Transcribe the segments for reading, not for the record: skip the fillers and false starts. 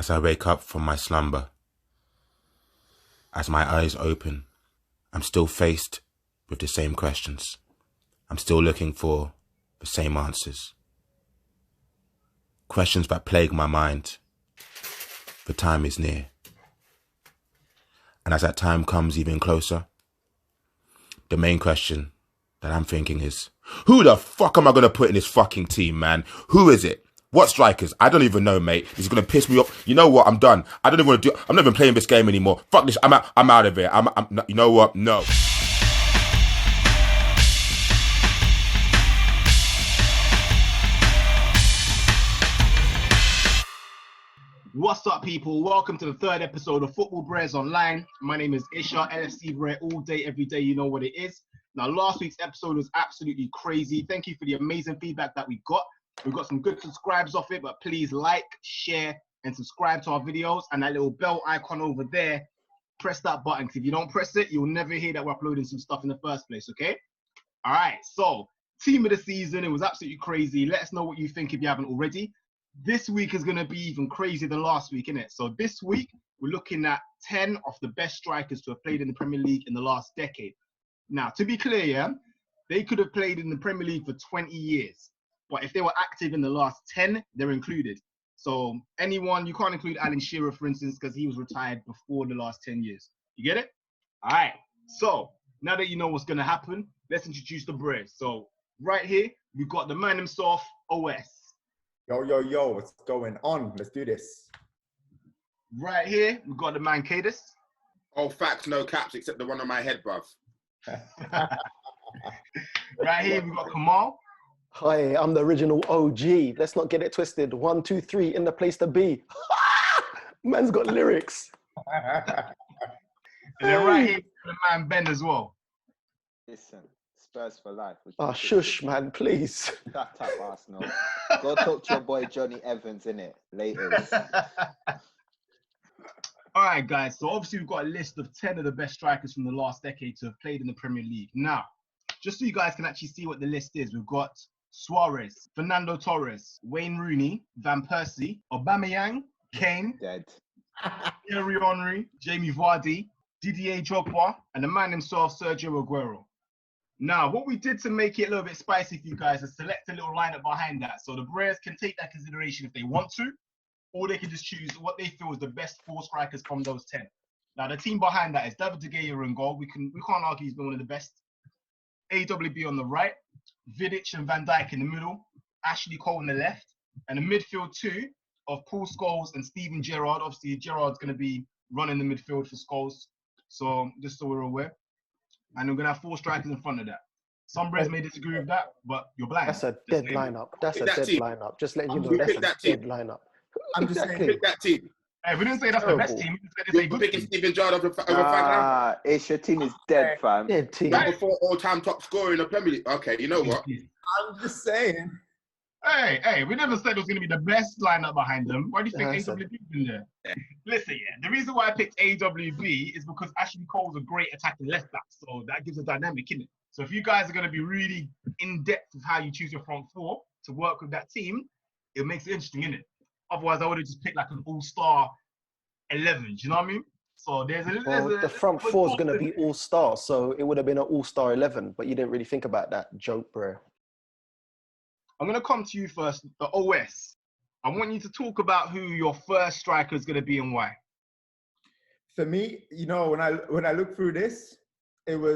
As I wake up from my slumber, as my eyes open, I'm still faced with the same questions. I'm still looking for the same answers. Questions that plague my mind. The time is near. And as that time comes even closer, the main question that I'm thinking is, who the fuck am I going to put in this fucking team, man? Who is it? What strikers? I don't even know, mate. This is going to piss me off. You know what? I'm done. I don't even want to I'm not even playing this game anymore. Fuck this. I'm out of here. You know what? No. What's up, people? Welcome to the third episode of Football Brehz Online. My name is Isha, LFC Brehz, all day, every day. You know what it is. Now, last week's episode was absolutely crazy. Thank you for the amazing feedback that we got. We got some good subscribes off it, but please like, share, and subscribe to our videos. And that little bell icon over there, press that button. Because if you don't press it, you'll never hear that we're uploading some stuff in the first place, okay? All right, so team of the season. It was absolutely crazy. Let us know what you think if you haven't already. This week is going to be even crazier than last week, isn't it? So this week, we're looking at 10 of the best strikers to have played in the Premier League in the last decade. Now, to be clear, yeah, they could have played in the Premier League for 20 years. But if they were active in the last 10, they're included. So anyone, you can't include Alan Shearer, for instance, because he was retired before the last 10 years. You get it? All right. So now that you know what's going to happen, let's introduce the Brehz. So right here, we've got the man himself, OS. Yo, what's going on? Let's do this. Right here, we've got the man Kadus. Oh, facts, no caps, except the one on my head, bruv. Right here, we've got Kemal. Hi, I'm the original OG. Let's not get it twisted. 1, 2, 3, in the place to be. Man's got lyrics. And then right here, the man Ben as well. Listen, Spurs for life. Shush, man, please. Shut up, Arsenal. Go talk to your boy Johnny Evans, innit? Later. All right, guys. So obviously, we've got a list of 10 of the best strikers from the last decade to have played in the Premier League. Now, just so you guys can actually see what the list is, we've got Suarez, Fernando Torres, Wayne Rooney, Van Persie, Aubameyang, Kane, Dead. Thierry Henry, Jamie Vardy, Didier Drogba, and the man himself, Sergio Aguero. Now, what we did to make it a little bit spicy for you guys is select a little lineup behind that. So the Brehz can take that consideration if they want to, or they can just choose what they feel is the best 4 strikers from those 10. Now, the team behind that is David De Gea in goal. We can't argue he's been one of the best. AWB on the right, Vidic and Van Dijk in the middle, Ashley Cole on the left, and a midfield 2 of Paul Scholes and Steven Gerrard. Obviously, Gerrard's going to be running the midfield for Scholes, so just so we're aware. And we're going to have 4 strikers in front of that. Some Brehz may disagree with that, but you're blind. That's a dead lineup. That's a dead lineup. Just letting you know, that's a dead lineup. I'm just saying, pick that team. Hey, we didn't say that's the best team. We said it's a good team. Steven Gerrard over Frank. It's your team is dead, fam. Dead team. Number 4 all-time top scorer in the Premier League. Okay, you know what? I'm just saying. Hey, we never said it was going to be the best lineup behind them. Why do you think AWB's in there? Listen, the reason why I picked AWB is because Ashley Cole's a great attacking left back, so that gives a dynamic in it. So if you guys are going to be really in-depth with how you choose your front 4 to work with that team, it makes it interesting, innit? Otherwise, I would have just picked like an all-star 11. Do you know what I mean? So the front 4 is going to be all-star, so it would have been an all-star 11, but you didn't really think about that joke, bro. I'm going to come to you first, the OS. I want you to talk about who your first striker is going to be and why. For me, you know, when I look through this, for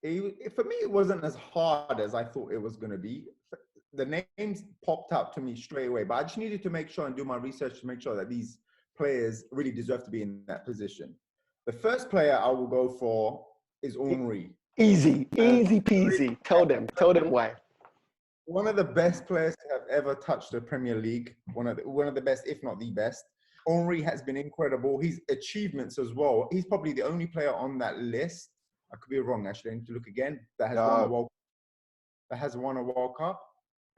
me, it wasn't as hard as I thought it was going to be. The names popped up to me straight away, but I just needed to make sure and do my research to make sure that these players really deserve to be in that position. The first player I will go for is Henry. Easy peasy. Tell them why. One of the best players to have ever touched the Premier League. One of the best, if not the best. Henry has been incredible. His achievements as well. He's probably the only player on that list. I could be wrong, actually. I need to look again. That has won a World Cup.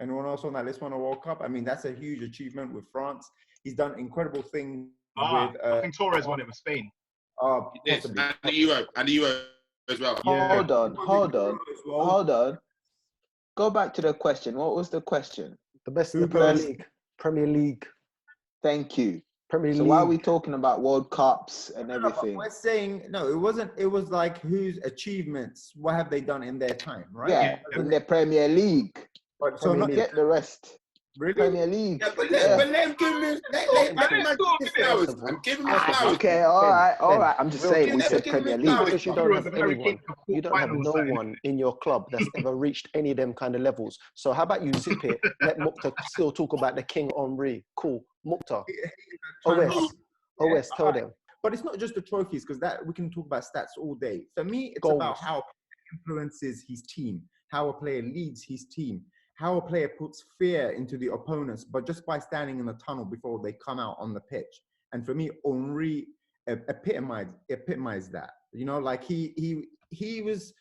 Anyone else on that list won a World Cup? I mean, that's a huge achievement with France. He's done incredible things with... I think Torres won it with Spain. Yes, and the Euro as well. Yeah. Hold on. Go back to the question. What was the question? The best in the Premier League. Thank you. Premier So League. why are we talking about World Cups and No, but everything? we're saying no. It wasn't. It was like whose achievements? What have they done in their time, right? Yeah, in the Premier League. But so Premier not League. Get the rest. really. Premier League. Yeah, but Yeah. let him give him his, let man give him his flowers. I'm giving him his flowers. Okay, all right. I'm just Real saying, talk, we Give said him his Premier flowers. League. Because you bro. don't It was have a very anyone, capable you don't have final no side. one in your club that's ever reached any of them kind of levels. So how about you zip it? Let Mukta still talk about the King Henri. Cool, Mukta. OS, tell them. But it's not just the trophies, because that we can talk about stats all day. For me, it's Goals. about how a player influences his team, how a player leads his team, how a player puts fear into the opponents, but just by standing in the tunnel before they come out on the pitch. And for me, Henri epitomized that. You know, like he was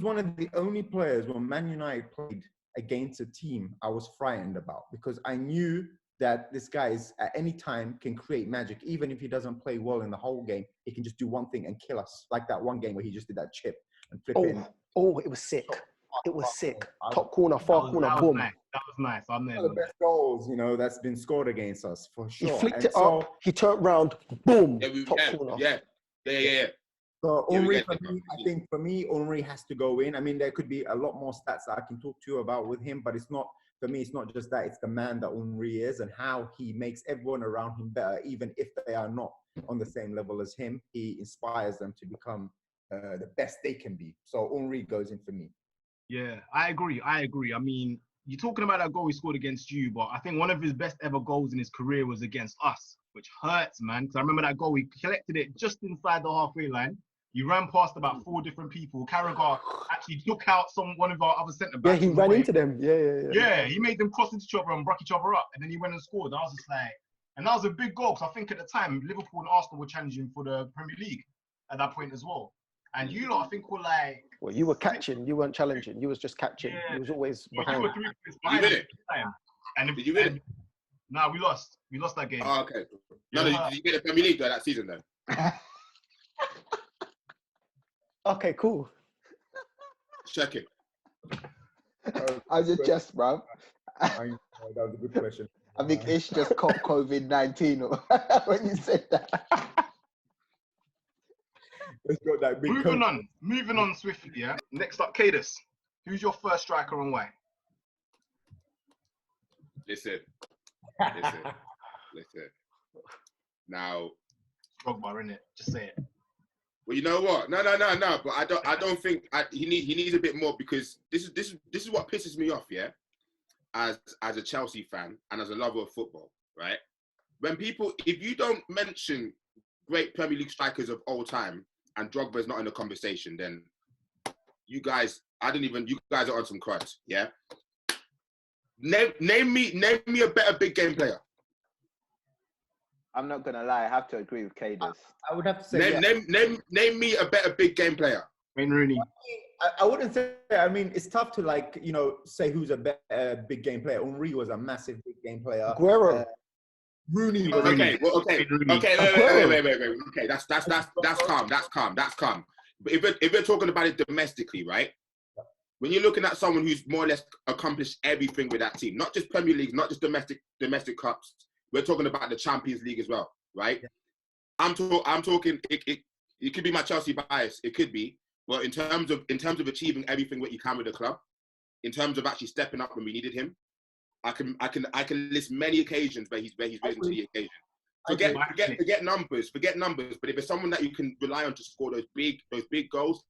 one of the only players when Man United played against a team I was frightened about, because I knew that this guy is at any time can create magic. Even if he doesn't play well in the whole game, he can just do one thing and kill us. Like that one game where he just did that chip and flip it in. Oh, it was sick. It was sick. Top corner, far corner, That was boom. nice. That was nice. I'm there. One of the best goals, you know, that's been scored against us for He sure. flicked And it up, he turned round, boom, top corner. Yeah. So Yeah, we Henri, get for it. me, I think for me, Henri has to go in. I mean, there could be a lot more stats that I can talk to you about with him, but it's not, for me, it's not just that. It's the man that Henri is and how he makes everyone around him better, even if they are not on the same level as him. He inspires them to become the best they can be. So Henri goes in for me. Yeah, I agree. I mean, you're talking about that goal he scored against you, but I think one of his best ever goals in his career was against us, which hurts, man. Because I remember that goal, he collected it just inside the halfway line. You ran past about 4 different people. Carragher actually took out one of our other centre backs. Yeah, he ran into them. Yeah. Yeah, he made them cross into each other and broke each other up, and then he went and scored. I was just like, and that was a big goal, because I think at the time Liverpool and Arsenal were challenging for the Premier League at that point as well. And you lot, I think, were like, Well, you were catching, you weren't challenging. You was just catching. Yeah. You was always well, you behind. were 3 points behind win us it? at the time. And Did you win it? Nah, we lost. We lost that game. Oh, okay. No, Yeah. did you get the Premier League though that season though? Okay, cool. Check it. How's your chest, bro? That was a good question. I think Ish just caught COVID-19 when you said that. Let's go that big Moving on swiftly, yeah. Next up, Kadus. Who's your first striker and why? Listen. Now, Drogba, innit? Just say it. well, you know what? No. But I don't think he needs a bit more, because this is what pisses me off. Yeah, as a Chelsea fan and as a lover of football, right? When people, if you don't mention great Premier League strikers of all time and Drogba is not in the conversation, then you guys are on some crutch. Yeah. Name me a better big game player. I'm not gonna lie, I have to agree with Kadus. I would have to say Name me a better big game player. Wayne Rooney. I wouldn't say. I mean, it's tough to say who's a better big game player. Henri was a massive big game player. Aguero. Rooney. Okay. Rooney. Wait. Okay, that's calm. But if we're talking about it domestically, right? When you're looking at someone who's more or less accomplished everything with that team, not just Premier League, not just domestic cups, we're talking about the Champions League as well, right? Yeah. I'm talking. It could be my Chelsea bias. It could be, but in terms of achieving everything what you can with the club, in terms of actually stepping up when we needed him, I can list many occasions where he's risen to the occasion. Forget numbers. But if it's someone that you can rely on to score those big goals,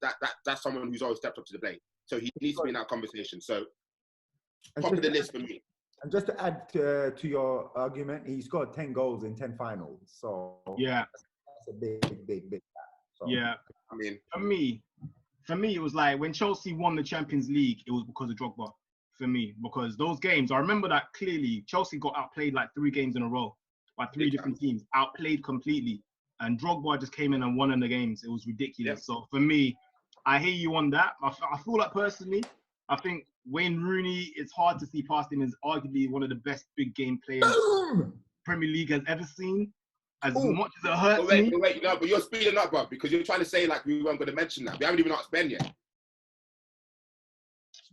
that's someone who's always stepped up to the plate. So he needs to be in that conversation. So top of the list for me. And just to add to your argument, he scored 10 goals in 10 finals. So yeah, that's a big. So, yeah, I mean, for me, it was like when Chelsea won the Champions League, it was because of Drogba. For me, because those games, I remember that clearly. Chelsea got outplayed like 3 games in a row by 3 different teams, outplayed completely, and Drogba just came in and won in the games. It was ridiculous. Yeah. So for me, I hear you on that. I feel like personally, I think Wayne Rooney, it's hard to see past him, as arguably one of the best big game players Premier League has ever seen. As much as it hurts me. But you're speeding up, bro, because you're trying to say like we weren't going to mention that. We haven't even asked Ben yet.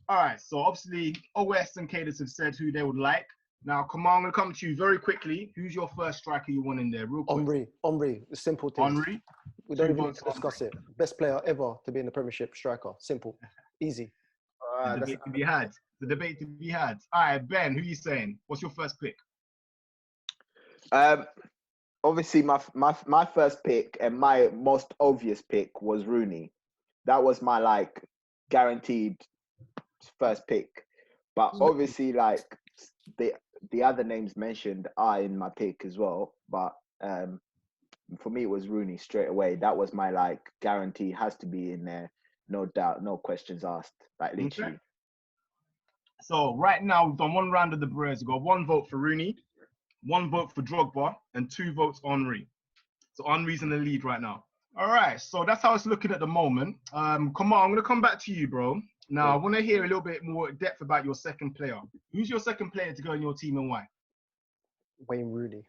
All right, so obviously OS and Kadus have said who they would like. Now, Kemal, I'm going to come to you very quickly. Who's your first striker you want in there? Real quick. Henry, the simple thing. Henry. We don't Two even need votes to discuss Henry. it. Best player ever to be in the Premiership, striker. Simple. Easy. The debate to be had. The debate to be had. All right, Ben, who are you saying? What's your first pick? Obviously, my first pick and my most obvious pick was Rooney. That was my like guaranteed first pick. But obviously, like the other names mentioned are in my pick as well. But for me, it was Rooney straight away. That was my like guarantee. Has to be in there, no doubt, no questions asked. Like literally. Okay. So right now we've done one round of the Brehz. We've got 1 vote for Rooney, 1 vote for Drogba, and 2 votes Henry. So Henry's in the lead right now. All right, so that's how it's looking at the moment. Come on, I'm gonna come back to you, bro. Now I want to hear a little bit more depth about your second player. Who's your second player to go in your team and why? Wayne Rooney.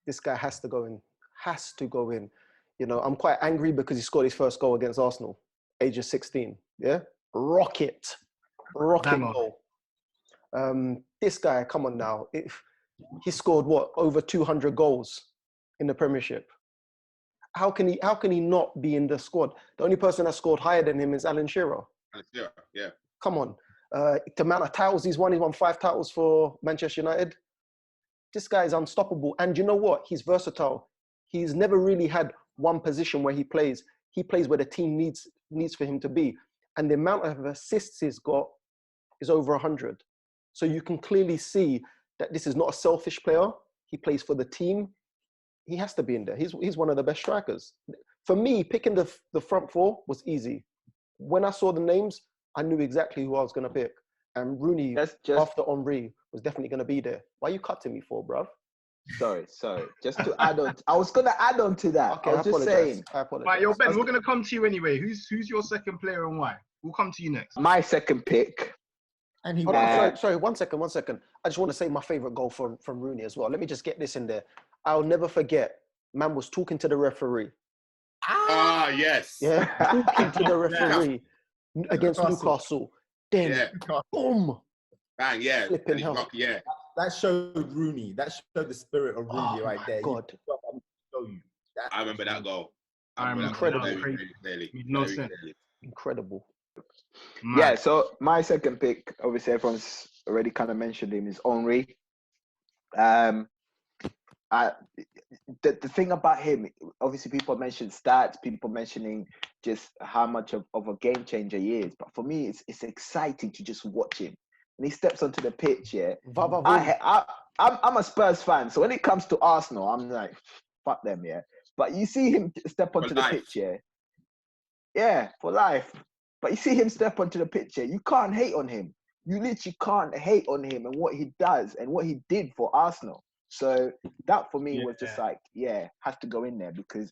This guy has to go in. Has to go in. You know, I'm quite angry because he scored his first goal against Arsenal, age of 16. Yeah, rocking goal. This guy, come on now. He scored what, over 200 goals in the Premiership. How can he not be in the squad? The only person that scored higher than him is Alan Shearer. Yeah. Come on. The amount of titles he's won 5 titles for Manchester United. This guy is unstoppable. And you know what? He's versatile. He's never really had one position where he plays. He plays where the team needs for him to be. And the amount of assists he's got is over 100. So you can clearly see that this is not a selfish player. He plays for the team. He has to be in there. He's one of the best strikers. For me, picking the front 4 was easy. When I saw the names, I knew exactly who I was going to pick. And Rooney, after Henry, was definitely going to be there. Why are you cutting me for, bruv? Sorry. Just to add on, I was going to add on to that. Okay, I was just saying. I apologize. Right, yo, Ben, we're going to come to you anyway. Who's your second player and why? We'll come to you next. My second pick. And he sorry, 1 second. I just want to say my favourite goal from Rooney as well. Let me just get this in there. I'll never forget, man was talking to the referee. Yes. Yeah, talking to the referee against Newcastle. Then, boom. Bang, yeah. Flipping hell. Yeah. That showed Rooney. That showed the spirit of Rooney right there. God. I remember that goal. I remember Incredible. that very clearly. No Very sense. clearly. Incredible. Yeah, so my second pick, obviously everyone's already kind of mentioned him, is Henry. The thing about him, obviously people mention stats, people mentioning just how much of a game changer he is. But for me, it's exciting to just watch him. When he steps onto the pitch, I'm a Spurs fan. So when it comes to Arsenal, I'm like, fuck them, yeah. But you see him step onto the pitch, yeah, for life. But you see him step onto the pitch, you can't hate on him. You literally can't hate on him and what he does and what he did for Arsenal. So that for me was just like, has to go in there because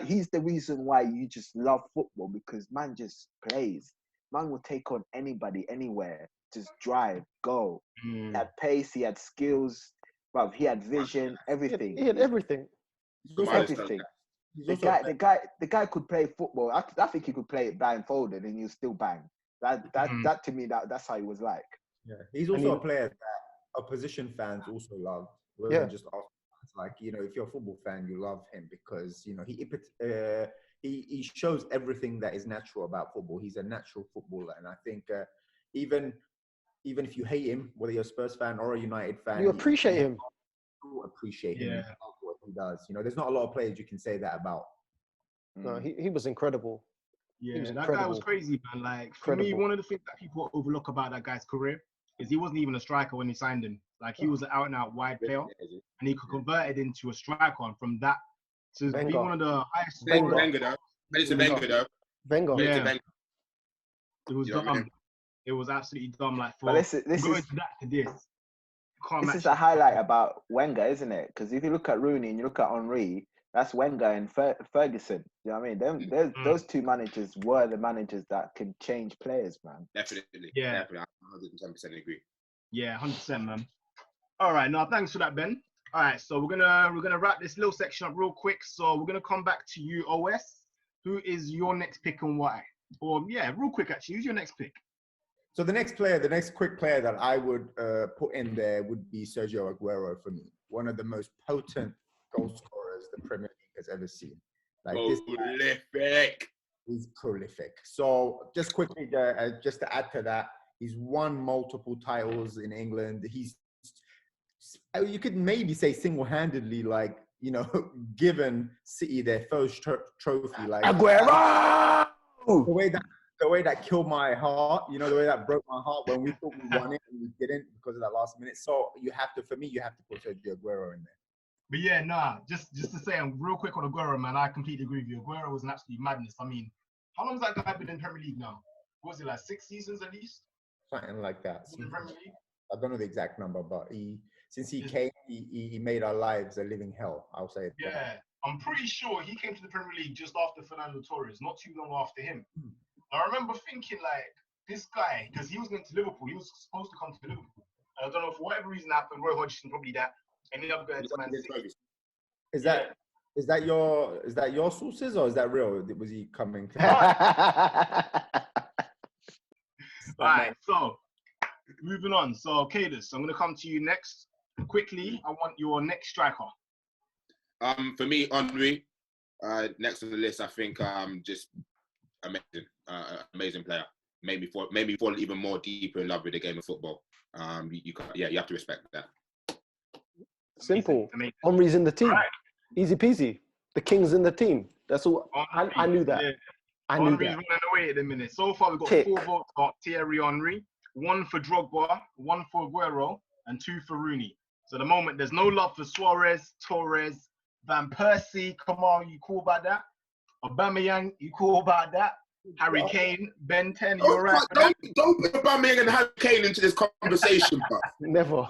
he's the reason why you just love football because man just plays. Man will take on anybody, anywhere, just drive, go. He had pace, he had skills, bruv, he had vision, everything. He had everything. Everything. The guy could play football. I think he could play it blindfolded and he'll still bang. That to me, that's how he was like. Yeah, he's also a player that opposition fans also love. Rather than just Arsenal fans. Like, you know, if you're a football fan, you love him because, you know, he shows everything that is natural about football. He's a natural footballer, and I think even if you hate him, whether you're a Spurs fan or a United fan, you appreciate him. You appreciate him. Yeah. What he does. You know, there's not a lot of players you can say that about. No, he was incredible. Yeah, that guy was crazy, man. Like, for me, one of the things that people overlook about that guy's career is he wasn't even a striker when he signed him. Like, he was an out-and-out wide player, and he could convert it into a striker. And from that to be one of the highest scorers. Wenger. Yeah. It was dumb. It was absolutely dumb. Like, for this is a highlight about Wenger, isn't it? Because if you look at Rooney and you look at Henry, that's Wenger and Ferguson. You know what I mean? Those two managers were the managers that can change players, man. Definitely. Yeah. Definitely. I 110% agree. Yeah, 100%, man. All right, now thanks for that, Ben. All right, so we're gonna wrap this little section up real quick. So we're gonna come back to you, OS. Who is your next pick and why? Or real quick actually, who's your next pick? So the next quick player that I would put in there would be Sergio Aguero for me. One of the most potent goal scorers the Premier League has ever seen. Like Prolific. He's prolific. So just quickly, just to add to that, he's won multiple titles in England. You could maybe say single-handedly, like, you know, given City their first trophy. Like Aguero! The way that killed my heart, you know, the way that broke my heart when we thought we won it and we didn't because of that last minute. So you have to put Sergio Aguero in there. But yeah, just to say, real quick on Aguero, man, I completely agree with you. Aguero was an absolute madness. I mean, how long has that guy been in Premier League now? What was it, like 6 seasons at least? Something like that. In the Premier League? I don't know the exact number, but since he came, he made our lives a living hell. I'll say it. Yeah, I'm pretty sure he came to the Premier League just after Fernando Torres, not too long after him. I remember thinking, like, this guy, because he was going to Liverpool, he was supposed to come to Liverpool. I don't know, for whatever reason happened, Roy Hodgson probably that, ended up going to Man City. Is that your sources or is that real? Was he coming to All right, so moving on. So, Kadus, I'm going to come to you next. Quickly, I want your next striker. For me, Henry, next on the list, I think just amazing, amazing player. Made me fall even more deeper in love with the game of football. You have to respect that. Simple. Amazing. Henry's in the team. Right. Easy peasy. The King's in the team. That's all. I knew that. Yeah. I knew Henry's that. running away at the minute. So far, we've got Tick. 4 votes for Thierry Henry, 1 for Drogba, 1 for Aguero, and 2 for Rooney. So at the moment, there's no love for Suarez, Torres, Van Persie, Kemal, you cool about that? Aubameyang, you cool about that? Harry Kane, Ben 10, you're right. Don't put Aubameyang and Harry Kane into this conversation, bro. Never.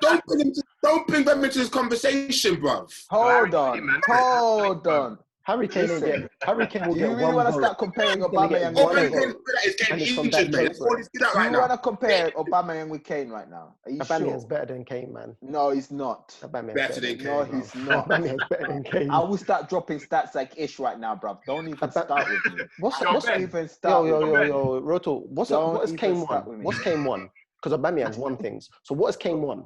Don't bring them into this conversation, bruv. Hold on. Harry Kane will get Do you really want to start comparing Aubameyang and Aubameyang Kane? is getting And it's from injured, that mate. place, That's all he's good at Do right you now. want to compare Aubameyang with Kane right now? Are you Aubameyang's sure? better than Kane, man. No, he's not. Aubameyang's Better than Kane. No, bro. he's not. Aubameyang's better than Kane. I will start dropping stats like Ish right now, bruv. Don't even start with me. What's Ben. Even start with me. yo, Roto? What Don't has even Kane start won? with me. What's Kane won? Because Aubameyang's won things. So what has Kane won?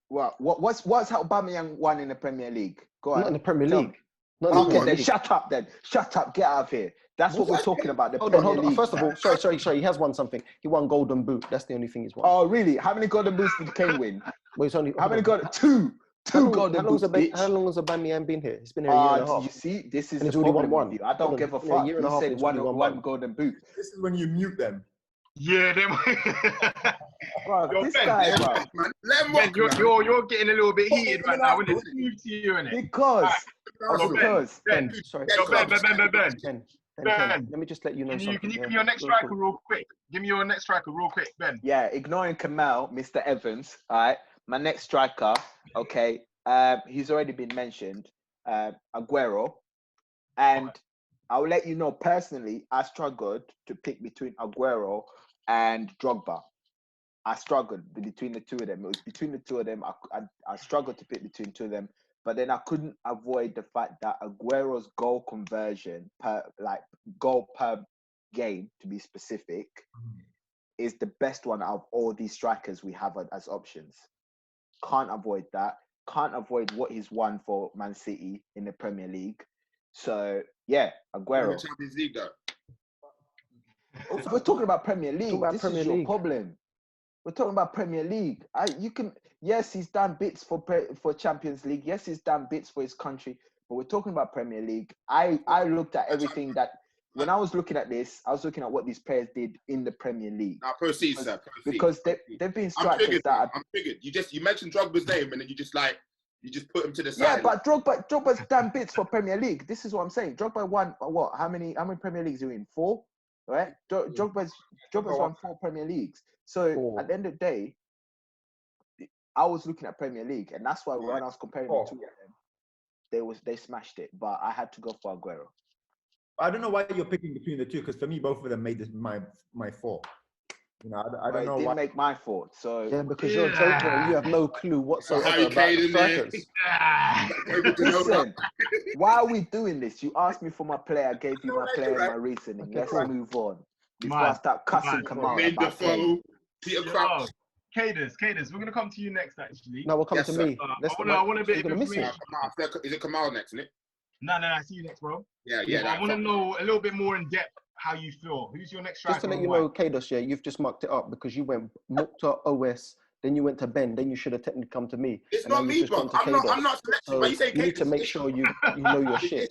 What's how Aubameyang won in the Premier League? Go on. Not in the Premier Tell League. me. Not in the Okay, Premier then League. shut up then. Shut up. Get out of here. That's what we're talking about. The Hold on. Premier League. First of all, sorry. He has won something. He won Golden Boot. That's the only thing he's won. Oh, really? How many golden boots did Kane win? Well, it's only How many golden? Two golden boots, bitch. How long has Aubameyang been here? He's been here a year and a half. You see, this is And the he's already problem won with you. one. I don't give a fuck. year and a You half, said he's already won one one. golden boot. This is when you mute them. Yeah, them. Bro, Yo, this Ben, guy, Ben, bro. Man, let him Ben, rock, man. you're getting a little bit heated right now. Let's move to you, innit? Because. Ben, Sorry. Yo, Ben. Ben, Ben. let me just let you know Can you something. give me your next striker real quick? Give me your next striker real quick, Ben. Yeah, ignoring Kemal, Mr. Evans. All right. My next striker, okay. He's already been mentioned. Aguero. And I'll let you know personally, I struggled to pick between Aguero and Drogba. I struggled between the two of them. It was between the two of them. I struggled to pick between two of them. But then I couldn't avoid the fact that Aguero's goal conversion goal per game, to be specific, is the best one out of all these strikers we have as options. Can't avoid that. Can't avoid what he's won for Man City in the Premier League. So yeah, Aguero. Champions League, though. We're talking about Premier League. about This Premier is your League. problem. We're talking about Premier League. Yes, he's done bits for Champions League. Yes, he's done bits for his country. But we're talking about Premier League. I looked at everything that when I was looking at this, I was looking at what these players did in the Premier League. Now proceed, sir. Proceed. Because they've been I'm strikers triggered. that are, I'm triggered. You mentioned Drogba's name and then you just put him to the side. yeah, but Drogba's done bits for Premier League. This is what I'm saying. Drogba won what? How many Premier Leagues are you in? 4, right? Drogba's won 4 Premier Leagues. So at the end of the day, I was looking at Premier League, and that's why when I was comparing the two of them, they smashed it. But I had to go for Aguero. I don't know why you're picking between the two, because for me, both of them made this my 4. You know, I don't know It didn't why. make my fault. So Yeah, because you're a joker and you have no clue whatsoever Harry about Kane the in there. strikers. listen, why are we doing this? You asked me for my player, I gave you my player and my reasoning. Okay, Let's cool. move on. before I start cussing Kemal about playing. Peter Crouch. Kadus, we're gonna come to you next. Actually, No, we'll come to me. I want a bit of information. Is it Kemal next, isn't it? No, I see you next, bro. Yeah. I want to know a little bit more in depth how you feel. Who's your next striker? Just to let you know, Kadus, you've just mucked it up because you went Mukhtar, OS, then you went to Ben, then you should have technically come to me. It's not me, bro. I'm not selecting. So Why you say you need to make sure you know your shit.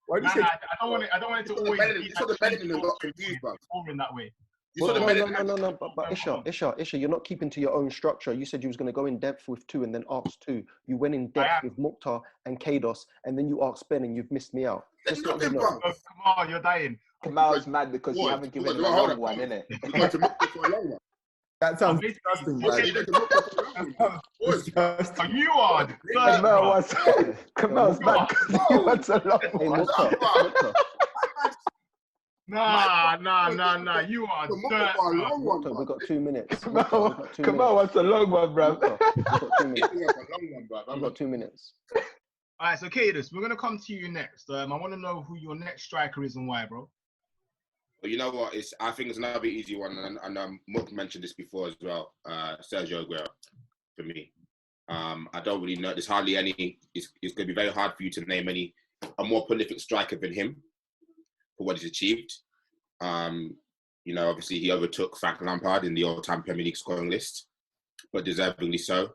Why do you say? I don't want it to always be. You saw the Bellingham and got confused, bro. In that way. No. But Isha, you're not keeping to your own structure. You said you was going to go in depth with 2 and then ask 2. You went in depth with Mukhtar and Kadus, and then you asked Ben, and you've missed me out. Just let me know. Come on, you're dying. Kemal's mad because you haven't given him a long one, innit? That sounds disgusting, bro. You are. Kemal's mad because he wants a long one. Nah. You are. We've got 2 minutes. Kemal wants a long one, bro. We've got 2 minutes. All right, so Kadus, we're gonna come to you next. I want to know who your next striker is and why, bro. Well, you know what? I think it's another easy one, and Mook mentioned this before as well. Sergio Aguero, for me. I don't really know. There's hardly any. It's going to be very hard for you to name a more prolific striker than him for what he's achieved. Obviously he overtook Frank Lampard in the all-time Premier League scoring list, but deservingly so.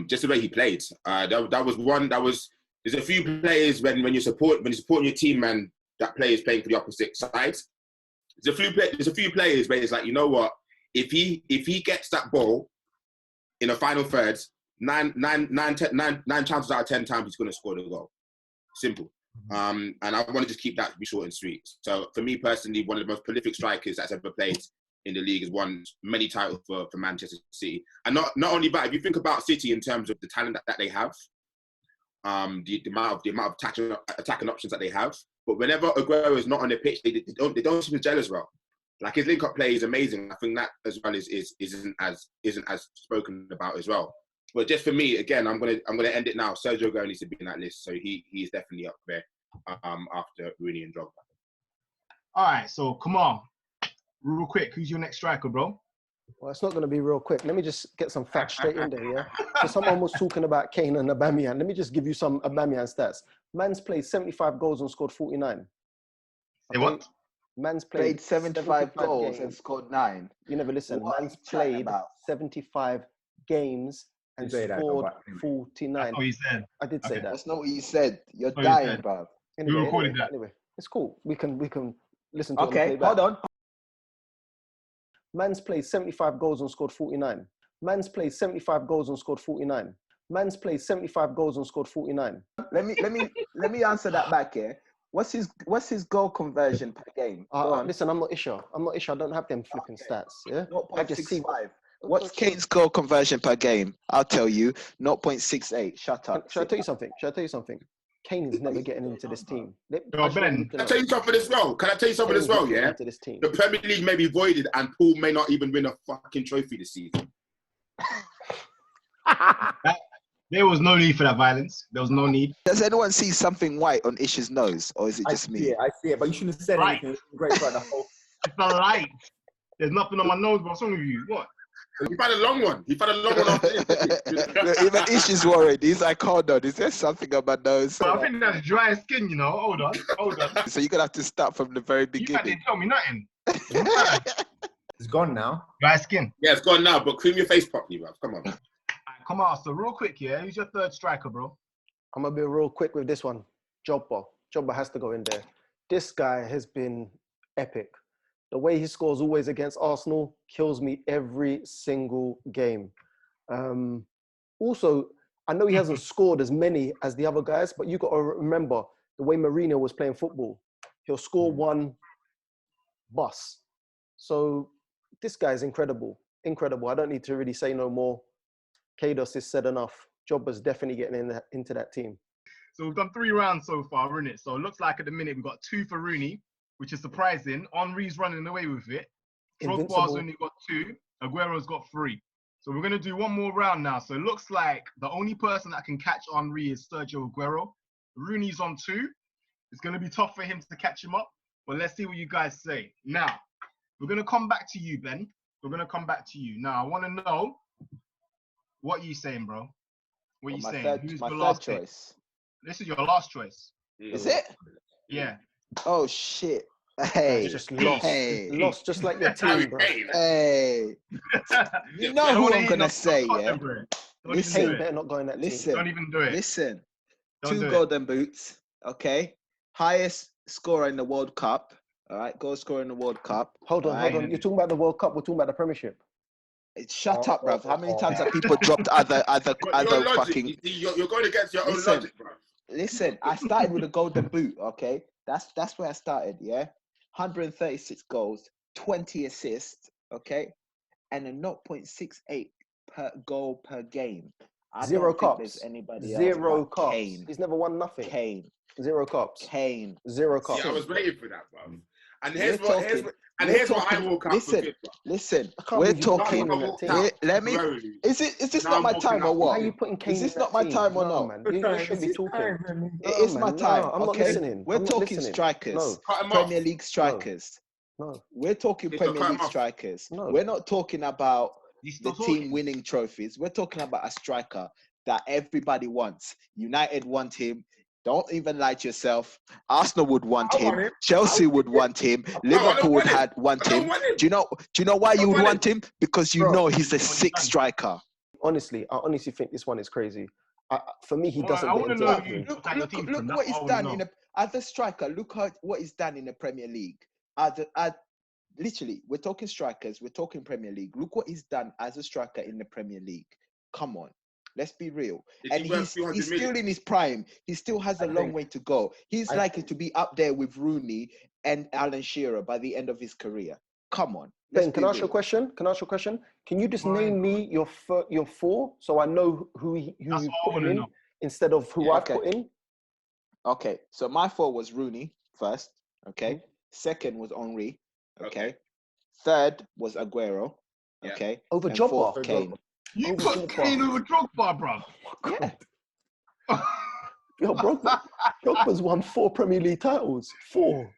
Just the way he played. That was one. There's a few players when you're supporting your team, man. That player is playing for the opposite side. There's a few players where it's like, you know what? If he gets that ball in a final third, nine chances out of 10 times he's going to score the goal. Simple. And I want to just keep that to be short and sweet. So for me personally, one of the most prolific strikers that's ever played in the league has won many titles for Manchester City. And not only that, if you think about City in terms of the talent that they have, the amount of attacking options that they have. But whenever Aguero is not on the pitch, they don't seem to gel as well. Like his link-up play is amazing. I think that as well isn't as spoken about as well. But just for me, again, I'm gonna end it now. Sergio Aguero needs to be in that list, so he's definitely up there after Rooney and Drogba. All right, so come on, real quick, who's your next striker, bro? Well, it's not going to be real quick. Let me just get some facts straight in there, yeah? So someone was talking about Kane and Aubameyang. Let me just give you some Aubameyang stats. Man's played 75 goals and scored 49. Say what? Man's played 75 goals and scored 9. You never listen. Man's played 75 games and scored 49. That's what he said. I did say that. That's not what he said. You're dying, bro. You recorded that. Anyway, it's cool. We can listen to it. Okay, hold on. Man's played 75 goals and scored 49. Man's played 75 goals and scored 49. Man's played 75 goals and scored 49. Let me answer that back here. What's his goal conversion per game? Listen, I'm not Isha. I don't have them flipping stats. Yeah. I just see. What's Kane's goal conversion per game? I'll tell you, 0.68. Shut up. Should I tell you something? Kane is never getting into this team. Ben, can I tell you something as well? Yeah? Into this team. The Premier League may be voided and Paul may not even win a fucking trophy this season. There was no need for that violence. There was no need. Does anyone see something white on Ish's nose, or is it just me? I see it, but you shouldn't have said anything. Great for the whole. It's the light. There's nothing on my nose. What's wrong with you? What? He found a long one. After Even Ish is worried. He's like, hold on, is there something on my nose? Well, I think that's dry skin, you know. Hold on. So you're going to have to start from the very beginning. You didn't tell me nothing. It's gone now. Dry skin. Yeah, it's gone now, but cream your face properly, bro. Come on. Come on, so real quick, yeah. Who's your third striker, bro? I'm going to be real quick with this one. Jobba has to go in there. This guy has been epic. The way he scores always against Arsenal kills me every single game. Also, I know he hasn't scored as many as the other guys, but you got to remember the way Mourinho was playing football. He'll score one, bus. So this guy is incredible. Incredible. I don't need to really say no more. Kadus is said enough. Jobba's definitely getting into that team. So we've done 3 rounds so far, isn't it? So it looks like at the minute we've got 2 for Rooney, which is surprising. Henry's running away with it. Drogba's only got 2. Aguero's got 3. So we're going to do one more round now. So it looks like the only person that can catch Henry is Sergio Aguero. Rooney's on 2. It's going to be tough for him to catch him up. But let's see what you guys say. Now, we're going to come back to you, Ben. We're going to come back to you. Now, I want to know what you saying, bro. What you saying? Who's my your third last choice? Pick? This is your last choice. Is it? Yeah. Oh shit! Hey, Just lost. hey, Lost just like your team, bro. hey. You know who I'm gonna say, yeah? Listen, Kane better not go in that team. listen, Don't even do it. listen. Don't do 2 it. golden boots, okay? Highest scorer in the World Cup, all right? Goal scorer in the World Cup. Hold on, all hold right? on. You're talking about the World Cup. We're talking about the Premiership. Shut up, bruv. How many times have people dropped other Your logic, fucking... you see, you're going against your own Listen. logic, bro. Listen, I started with a golden boot, okay? That's where I started, yeah? 136 goals, 20 assists, okay? And a 0.68 per goal per game. I Zero don't think cups. there's anybody Zero else but cups. Kane. He's never won nothing. Kane. Zero cups. Kane. Zero cups. See, I was waiting for that, bro. And We're here's what I walk out listen, for good, bro. listen. I can't We're believe you put talking. Kane in that team. Let me. Is this Now not I'm my walking time or out. what? Why are you putting Kane Is this in not that my team? time or No, not? man. You shouldn't be talking. It is my time. I'm not Okay? listening. We're I'm not talking listening. strikers. No. Cut him Premier off. League strikers. No. We're talking It's Premier cut League him off. strikers. No. We're not talking about He's the still team talking. winning trophies. We're talking about a striker that everybody wants. United want him. Don't even lie to yourself. Arsenal would want him. Chelsea would want him. Liverpool would want him. Do you know why you would want him? Because you know he's a sick striker. Honestly, I honestly think this one is crazy. For me, he Well, doesn't I get wanna into know that you- team. Look what he's done as a striker. Look what he's done in the Premier League. Literally, we're talking strikers. We're talking Premier League. Look what he's done as a striker in the Premier League. Come on. Let's be real. And he's still in his prime. He still has a long way to go. He's likely to be up there with Rooney and Alan Shearer by the end of his career. Come on. Ben, can I ask you a question? Can you just name me your 4 so I know who you put in instead of who I've put in? Okay, so my 4 was Rooney first. Okay. Second was Henry. Okay. Third was Aguero. Okay. Over and Jobber. 4th, Kane. You put Kane over Drogba, bro. Yeah. Yo, Drogba's won 4 Premier League titles. 4.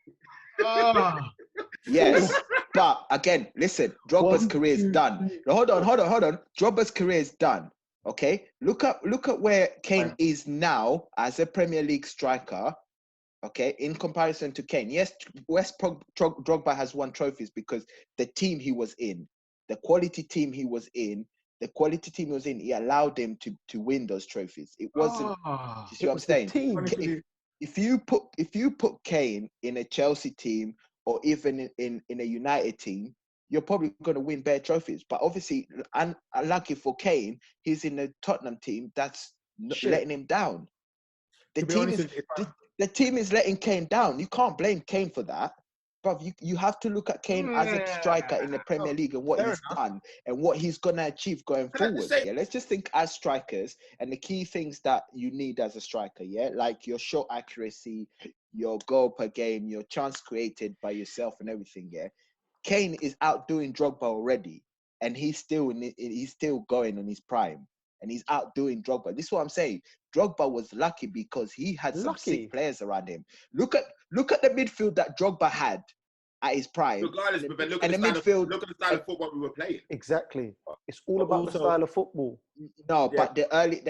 Yes, but again, listen, Drogba's career is done. Hold on. Drogba's career is done. Okay, look at where Kane is now as a Premier League striker. Okay, in comparison to Kane, yes, Drogba has won trophies because the team he was in, the quality team he was in, he allowed him to win those trophies. It wasn't. You see what I'm saying? If you put Kane in a Chelsea team or even in a United team, you're probably going to win better trophies. But obviously, unlucky for Kane, he's in a Tottenham team that's letting him down. The team is letting Kane down. You can't blame Kane for that. But you have to look at Kane as a striker in the Premier League and what he's done and what he's going to achieve going forward. Yeah, let's just think as strikers and the key things that you need as a striker. Yeah, like your shot accuracy, your goal per game, your chance created by yourself and everything. Yeah, Kane is outdoing Drogba already, and he's still going on his prime, and he's outdoing Drogba. This is what I'm saying. Drogba was lucky because he had some sick players around him. Look at the midfield that Drogba had at his prime. Regardless, but look at the style of football we were playing. Exactly. It's all about the style of football. No, but the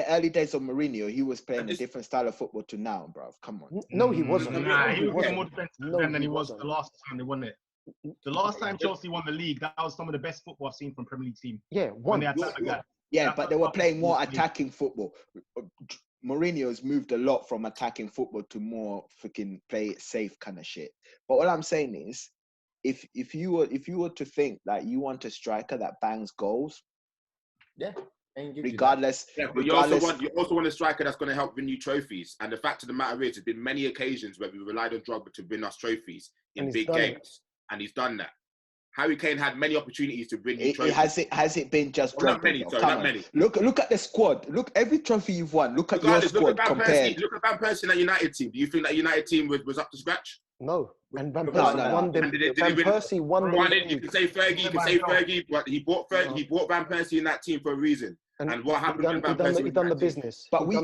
early days of Mourinho, he was playing a different style of football to now, bro. Come on. No, he wasn't. Nah, he was more defensive than he was the last time they won it. The last time Chelsea won the league, that was some of the best football I've seen from Premier League team. Yeah, one. Yeah, but they were playing more attacking football. Mourinho's moved a lot from attacking football to more freaking play it safe kind of shit. But what I'm saying is, if you were to think that you want a striker that bangs goals, regardless. Yeah, but you also want a striker that's going to help win you trophies. And the fact of the matter is, there's been many occasions where we relied on Drogba to win us trophies in big games, and he's done that. Harry Kane had many opportunities to win you trophies. Has it been just Drogba? Not many. Look at the squad. Look, every trophy you've won. Look at your squad compared. Look at Van Persie in that United team. Do you think that United team was up to scratch? No. And Van Persie won them. Van Persie won them. You can say Fergie, but he bought Van Persie in that team for a reason. And what happened when Van Persie he done the business. But we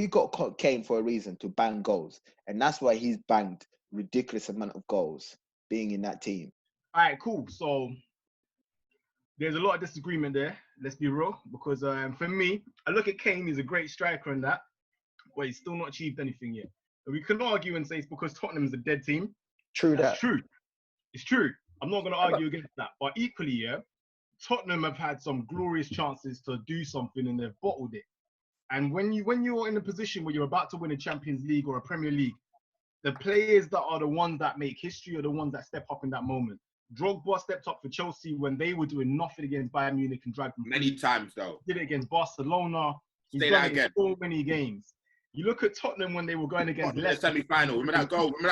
got Kane for a reason to bang goals, and that's why he's banged ridiculous amount of goals being in that team. All right, cool. So there's a lot of disagreement there. Let's be real, because for me, I look at Kane. He's a great striker and that, but he's still not achieved anything yet. And we can argue and say it's because Tottenham is a dead team. True that. That's true. It's true. I'm not going to argue against that. But equally, yeah, Tottenham have had some glorious chances to do something and they've bottled it. And when you're in a position where you're about to win a Champions League or a Premier League, the players that are the ones that make history are the ones that step up in that moment. Drogba stepped up for Chelsea when they were doing nothing against Bayern Munich and dragged them Many times, though. Did it against Barcelona. He's Say done that it again. in so many games. You look at Tottenham when they were going against In the Leicester. semi-final. Remember that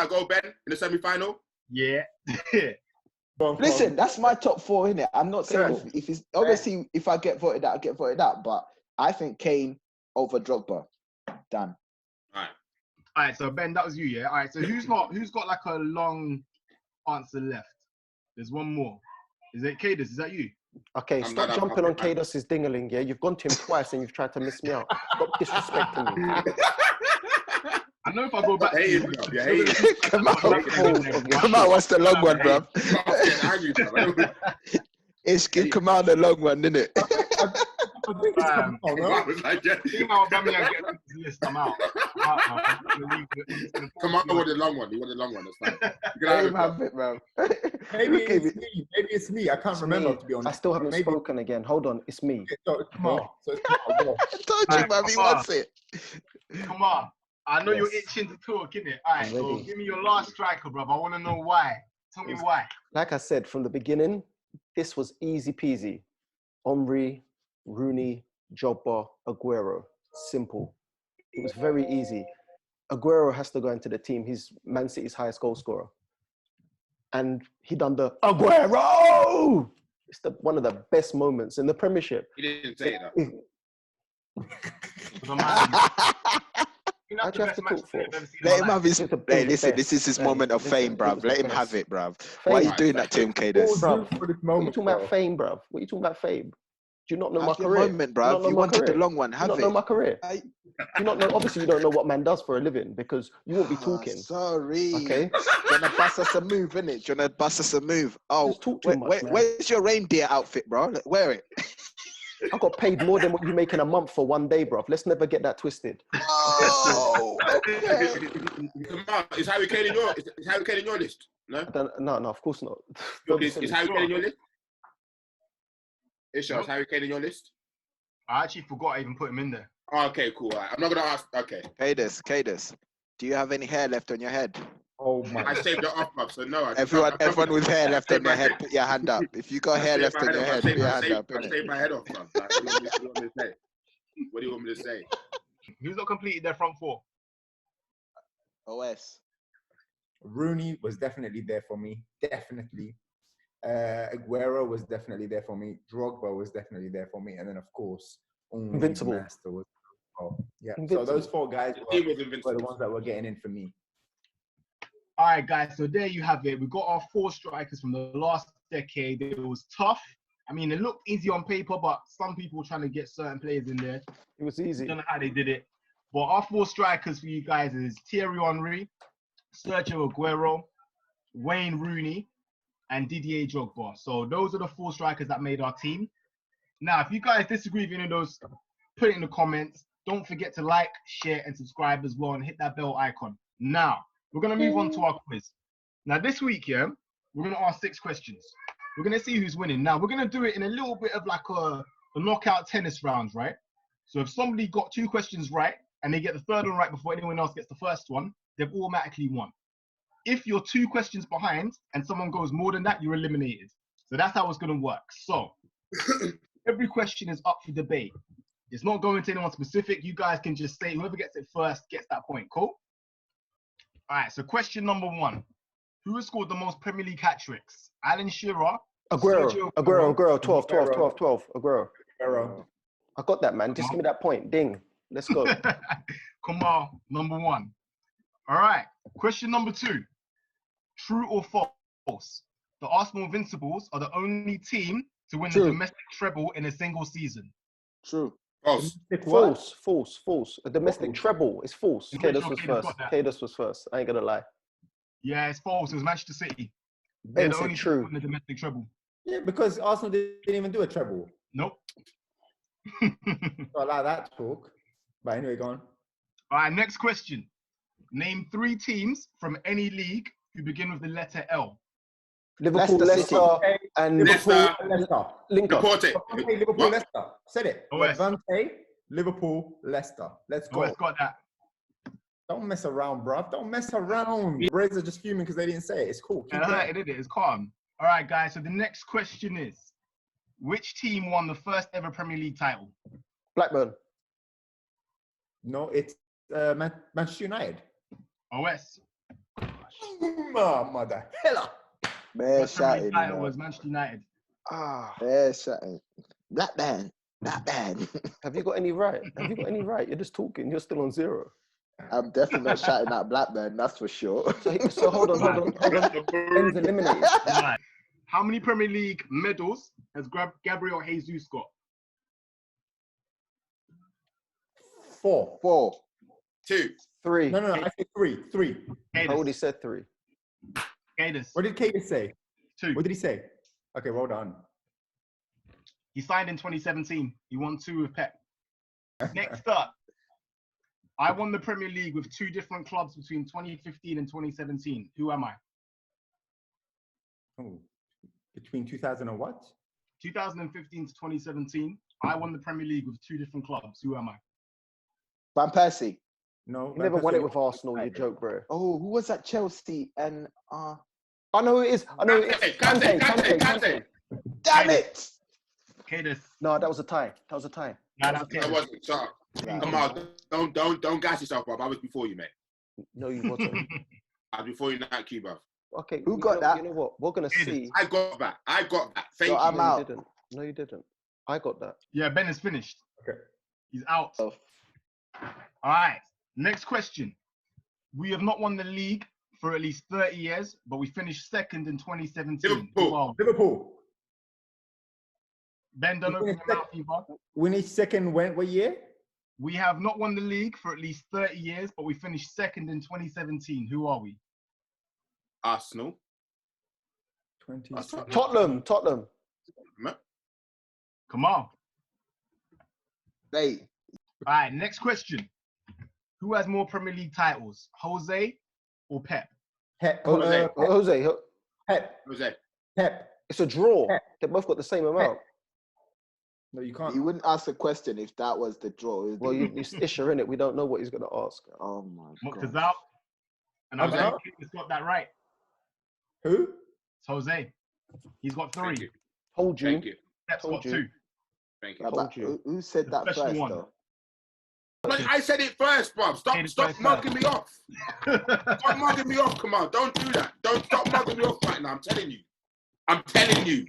goal? Ben? In the semi-final? Yeah. Listen, that's my top four, innit? I'm not saying if it's obviously if I get voted out, I get voted out. But I think Kane over Drogba. Done. All right. So Ben, that was you, yeah. All right. So who's got like a long answer left? There's one more. Is it Kadus? Is that you? Okay, stop jumping on Kadus' dingaling, yeah? You've gone to him twice and you've tried to miss me out. Stop disrespecting me. I know if I go back to you. Kemal wants the long one, bruv. It's give Kemal the long one, innit? Kemal done me and get this list. I'm out. Come on, with the long one. You want the long one? That's fine. Let him have it, bro. Maybe it's me. I can't remember, to be honest. I still haven't spoken again. Hold on, it's me. So it's Kemal. I told you, man, he wants it. Come on. I know you're itching to talk, innit? All right, so give me your last striker, bro. I want to know why. Tell me why. Like I said, from the beginning, this was easy peasy. Omri, Rooney, Jobba, Aguero. Simple. It was very easy. Aguero has to go into the team. He's Man City's highest goal scorer. And he done the Aguero! It's one of the best moments in the Premiership. He didn't say that. How'd you have to talk for? Let him have his. Hey, listen, this is his moment of fame, bruv. Let him have it, bruv. Why are you doing that to him, Kadus? What are you talking about fame, bruv? What are you talking about fame? Do you not know my career? Moment, bruv. You wanted the long one. Have it. Do you not know my career? Do you not know? Obviously, you don't know what man does for a living because you won't be talking. Sorry. Okay. Do you want to bust us a move, innit? Do you want to bust us a move? Oh, talk too much, man. Where's your reindeer outfit, bro? Wear it. I got paid more than what you make in a month for one day, bruv. Let's never get that twisted. Oh, okay. Is Harry Kane in your list? No, of course not. Is Harry Kane in your list? Isha, is Harry Kane in your list? I actually forgot I even put him in there. Oh, okay, cool. Right. I'm not gonna ask. Okay. Kadus, do you have any hair left on your head? Oh my! I shaved it off, bruv. So no. Everyone with hair left on their head, put your hand up. If you got hair left on your head, put your hand up. I shaved my head off, bruv. Like, what do you want me to say? Who's not completed their front four? OS. Rooney was definitely there for me. Definitely. Aguero was definitely there for me. Drogba was definitely there for me. And then, of course, Invincible. Master was. Oh, yeah. Invincible. So those four guys were the ones that were getting in for me. All right, guys. So there you have it. We got our four strikers from the last decade. It was tough. I mean, it looked easy on paper, but some people were trying to get certain players in there. It was easy. I don't know how they did it. But our four strikers for you guys is Thierry Henry, Sergio Aguero, Wayne Rooney, and Didier Drogba. So those are the four strikers that made our team. Now, if you guys disagree with any of those, put it in the comments. Don't forget to like, share, and subscribe as well, and hit that bell icon. Now, we're going to move on to our quiz. Now, this week, yeah, we're going to ask 6 questions. We're going to see who's winning. Now, we're going to do it in a little bit of like a knockout tennis round, right? So if somebody got 2 questions right, and they get the third one right before anyone else gets the first one, they've automatically won. If you're 2 questions behind and someone goes more than that, you're eliminated. So that's how it's going to work. So every question is up for debate. It's not going to anyone specific. You guys can just say whoever gets it first gets that point. Cool? All right, so question number 1. Who has scored the most Premier League hat-tricks? Alan Shearer? Aguero, 12, Aguero. I got that, man. Just give me that point. Ding. Let's go. Kemal, number 1. All right, question number 2. True or false? The Arsenal Invincibles are the only team to win the domestic treble in a single season. True. False. A domestic treble is false. Kadus was first. I ain't gonna lie. Yeah, it's false. It was Manchester City. They're Ben the said only team true. in the domestic treble. Yeah, because Arsenal didn't even do a treble. Nope. So I like that talk. But anyway, go on. All right, next question. Name 3 teams from any league who begin with the letter L. Liverpool, Leicester Leicester, City. and Leicester. Leicester. Linker. Laporte. Levante, Liverpool, What? Leicester. Said it. Oh, yes. Levante, Liverpool, Leicester. Let's Oh, go. it's got that. Don't mess around, bruv. Don't mess around. Brehz are just fuming because they didn't say it. It's cool. Keep And going. I did it. It's calm. All right, guys. So the next question is, which team won the first ever Premier League title? Blackburn. No, it's Manchester United. OS. Oh, mother hella. Bear First Premier League shouting. title was Manchester United. Bear shouting. Black man. Have you got any right? You're just talking. You're still on 0. I'm definitely not shouting at Blackburn, that's for sure. So hold on. Ben's eliminated. Right. How many Premier League medals has Gabriel Jesus got? 4. 4. 2. 3. No, I said 3. 3. I already said 3. Kadus. What did Kadus say? 2. What did he say? Okay, well done. He signed in 2017. He won 2 with Pep. Next up, I won the Premier League with 2 different clubs between 2015 and 2017. Who am I? Oh, between 2000 and what? 2015 to 2017, I won the Premier League with 2 different clubs. Who am I? Van Persie. No. You never won it with Arsenal, you joke, bro. Oh, who was that? Chelsea and I know who it is. Kante. damn it! Kadus. No, that was a tie. Nah, that's I Kadus. wasn't. Shut up. Come on, don't gas yourself, bro. I was before you, mate. No, you wasn't. I was before you, not Cuba. Okay. Who got that? You know what? We're gonna see. I got that. Thank So you. I'm out. No, you didn't. I got that. Yeah, Ben is finished. Okay. He's out. Oh. All right. Next question. We have not won the league for at least 30 years, but we finished second in 2017. Liverpool. Wow. Liverpool. Ben, don't open your mouth, either. Winning second what year? We have not won the league for at least 30 years, but we finished second in 2017. Who are we? Arsenal. 20. Tottenham. Kemal. Hey, All right, next question. Who has more Premier League titles, Jose or Pep? Pep. Jose. Pep. Jose. Pep. It's a draw. Pep. They both got the same amount. No, you can't. you wouldn't ask a question if that was the draw. Well, you Isha in it. We don't know what he's gonna ask. Oh my Mukta's god. out. And I was Jose? like, he's got that right. Who? It's Jose. He's got Thank 3. you. Told you. Thank you. Pep's Told got you. 2. Thank Yeah, you. but you. who said that Special first one. though? But I said it first, bruv. Stop mugging me off. Stop mugging me off. Come on, don't do that. Don't stop mugging me off right now. I'm telling you.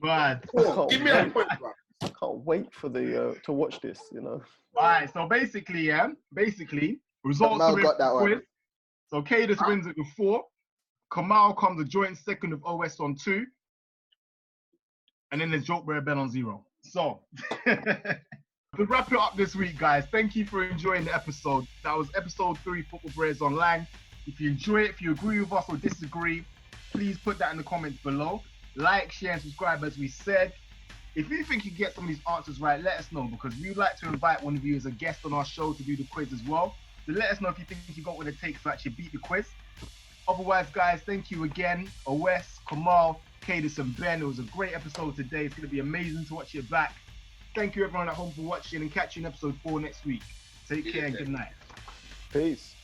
But Give me that point, bruv. I can't wait for the to watch this. You know. all right, so basically, results Kemal are in got that the one. quiz. So Kadus wins it with 4. Kemal comes a joint second with OS on 2. And then there's Joke Bear Ben on 0. So to wrap it up this week, guys, thank you for enjoying the episode. That was episode 3, Football Brehz Online. If you enjoy it, if you agree with us or disagree, please put that in the comments below. Like, share, and subscribe, as we said. If you think you get some of these answers right, let us know, because we'd like to invite one of you as a guest on our show to do the quiz as well. So let us know if you think you got what it takes to actually beat the quiz. Otherwise, guys, thank you again. Owes, Kemal, Kadus, and Ben. It was a great episode today. It's going to be amazing to watch it back. Thank you, everyone at home, for watching, and catch you in episode 4 next week. Take care and good night. Peace.